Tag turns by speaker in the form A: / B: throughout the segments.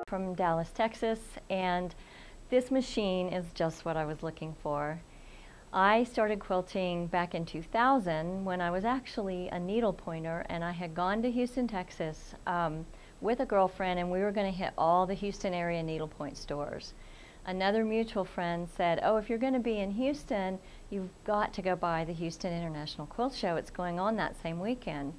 A: from Dallas, Texas, and this machine is just what I was looking for. I started quilting back in 2000 when I was actually a needle pointer, and I had gone to Houston, Texas with a girlfriend, and we were going to hit all the Houston area needlepoint stores. Another mutual friend said, oh, if you're going to be in Houston, you've got to go by the Houston International Quilt Show. It's going on that same weekend.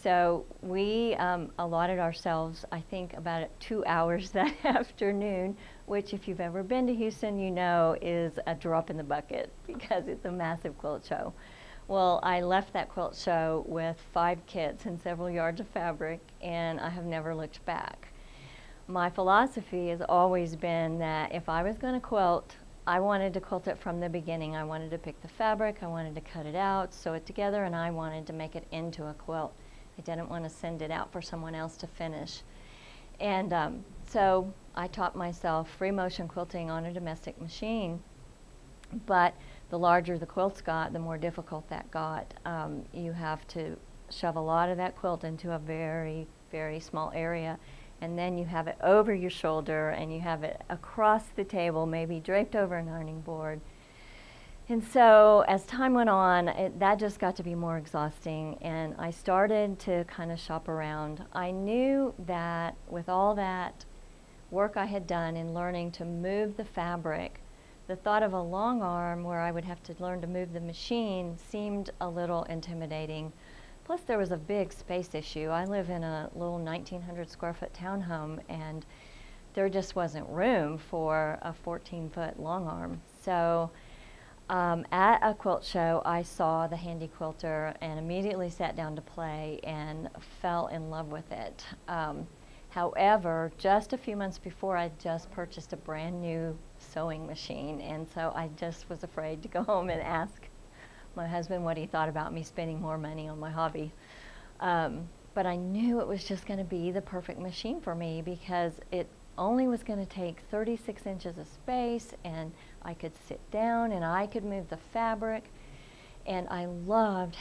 A: So we allotted ourselves, I think, about 2 hours that afternoon, which if you've ever been to Houston, you know is a drop in the bucket because it's a massive quilt show. Well, I left that quilt show with 5 kits and several yards of fabric, and I have never looked back. My philosophy has always been that if I was going to quilt, I wanted to quilt it from the beginning. I wanted to pick the fabric, I wanted to cut it out, sew it together, and I wanted to make it into a quilt. I didn't want to send it out for someone else to finish. And so I taught myself free motion quilting on a domestic machine. But the larger the quilts got, the more difficult that got. You have to shove a lot of that quilt into a very, very small area. And then you have it over your shoulder, and you have it across the table, maybe draped over an ironing board. And so as time went on, that just got to be more exhausting, and I started to kind of shop around. I knew that with all that work I had done in learning to move the fabric, the thought of a long arm where I would have to learn to move the machine seemed a little intimidating. Plus there was a big space issue. I live in a little 1,900 square foot townhome, and there just wasn't room for a 14-foot long arm. So at a quilt show, I saw the Handy Quilter and immediately sat down to play and fell in love with it. However, just a few months before, I just purchased a brand new sewing machine, and so I just was afraid to go home and ask my husband what he thought about me spending more money on my hobby. But I knew it was just going to be the perfect machine for me because it only was going to take 36 inches of space, and I could sit down and I could move the fabric, and I loved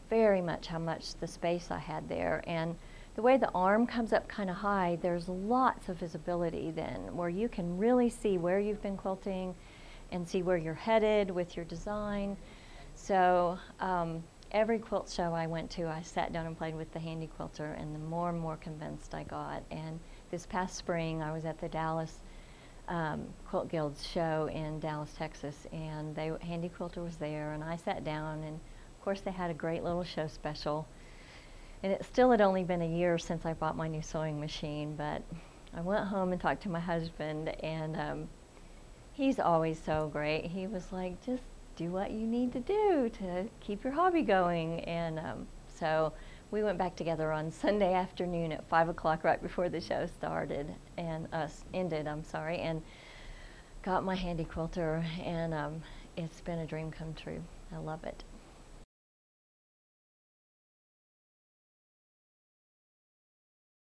A: very much how much the space I had there. And the way the arm comes up kind of high, there's lots of visibility then where you can really see where you've been quilting and see where you're headed with your design. So every quilt show I went to, I sat down and played with the Handy Quilter, and the more and more convinced I got. And this past spring, I was at the Dallas Quilt Guild's show in Dallas, Texas, and Handy Quilter was there, and I sat down, and of course they had a great little show special. And it still had only been a year since I bought my new sewing machine, but I went home and talked to my husband, and he's always so great. He was like, just do what you need to do to keep your hobby going. And so we went back together on Sunday afternoon at 5 o'clock right before the show started, and ended, and got my Handy Quilter, and it's been a dream come true. I love it.